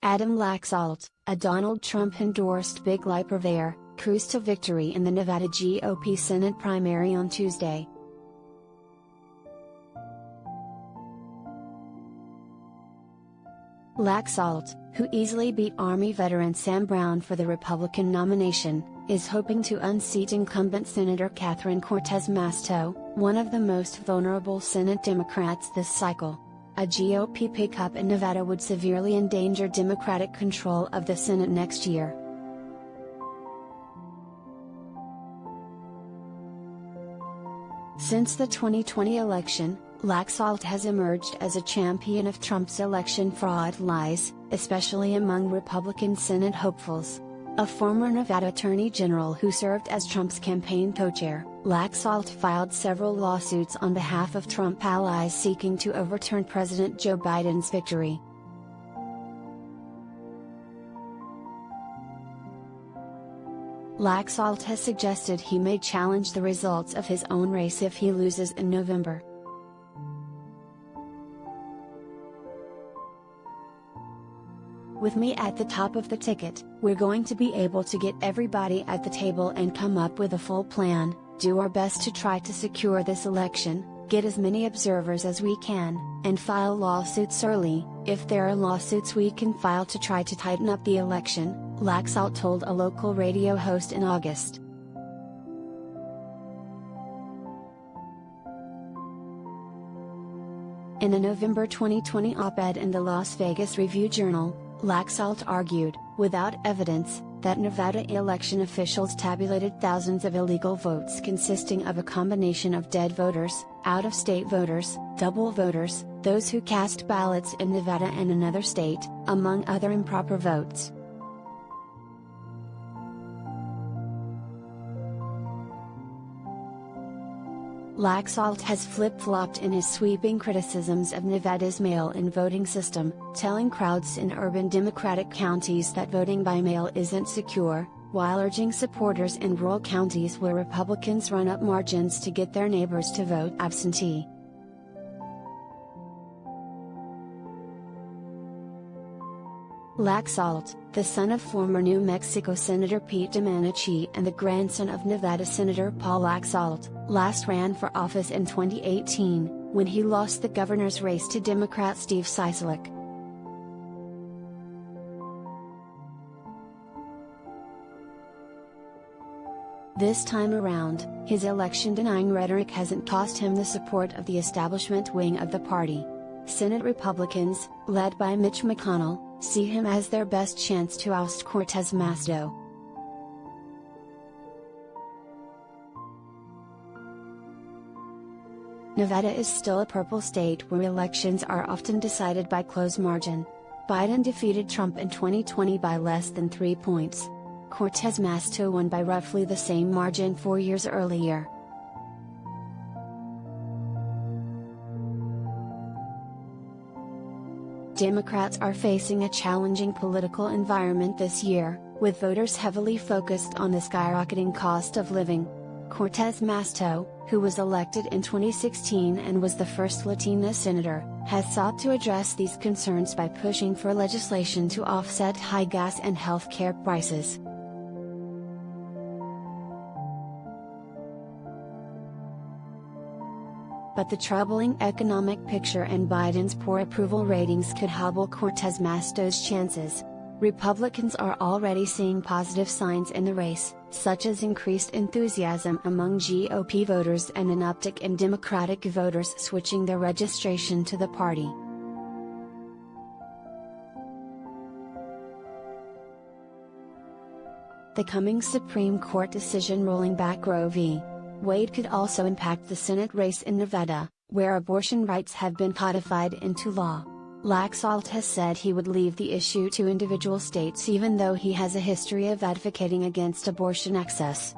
Adam Laxalt, a Donald Trump-endorsed big lie purveyor, cruised to victory in the Nevada GOP Senate primary on Tuesday. Laxalt, who easily beat Army veteran Sam Brown for the Republican nomination, is hoping to unseat incumbent Senator Cortez Masto, one of the most vulnerable Senate Democrats this cycle. A GOP pickup in Nevada would severely endanger Democratic control of the Senate next year. Since the 2020 election, Laxalt has emerged as a champion of Trump's election fraud lies, especially among Republican Senate hopefuls. A former Nevada Attorney General who served as Trump's campaign co-chair, Laxalt filed several lawsuits on behalf of Trump allies seeking to overturn President Joe Biden's victory. Laxalt has suggested he may challenge the results of his own race if he loses in November. With me at the top of the ticket, we're going to be able to get everybody at the table and come up with a full plan, do our best to try to secure this election, get as many observers as we can, and file lawsuits early. If there are lawsuits we can file to try to tighten up the election, Laxalt told a local radio host in August. In a November 2020 op-ed in the Las Vegas Review-Journal, Laxalt argued, without evidence, that Nevada election officials tabulated thousands of illegal votes consisting of a combination of dead voters, out-of-state voters, double voters, those who cast ballots in Nevada and another state, among other improper votes. Laxalt has flip-flopped in his sweeping criticisms of Nevada's mail-in voting system, telling crowds in urban Democratic counties that voting by mail isn't secure, while urging supporters in rural counties where Republicans run up margins to get their neighbors to vote absentee. Laxalt, the son of former New Mexico Senator Pete Domenici and the grandson of Nevada Senator Paul Laxalt, last ran for office in 2018, when he lost the governor's race to Democrat Steve Sisolak. This time around, his election-denying rhetoric hasn't cost him the support of the establishment wing of the party. Senate Republicans, led by Mitch McConnell, see him as their best chance to oust Cortez Masto. Nevada is still a purple state where elections are often decided by close margin. Biden defeated Trump in 2020 by less than 3 points. Cortez Masto won by roughly the same margin 4 years earlier. Democrats are facing a challenging political environment this year, with voters heavily focused on the skyrocketing cost of living. Cortez Masto, who was elected in 2016 and was the first Latina senator, has sought to address these concerns by pushing for legislation to offset high gas and health care prices. But the troubling economic picture and Biden's poor approval ratings could hobble Cortez Masto's chances. Republicans are already seeing positive signs in the race, such as increased enthusiasm among GOP voters and an uptick in Democratic voters switching their registration to the party. The coming Supreme Court decision rolling back Roe v. Wade could also impact the Senate race in Nevada, where abortion rights have been codified into law. Laxalt has said he would leave the issue to individual states even though he has a history of advocating against abortion access.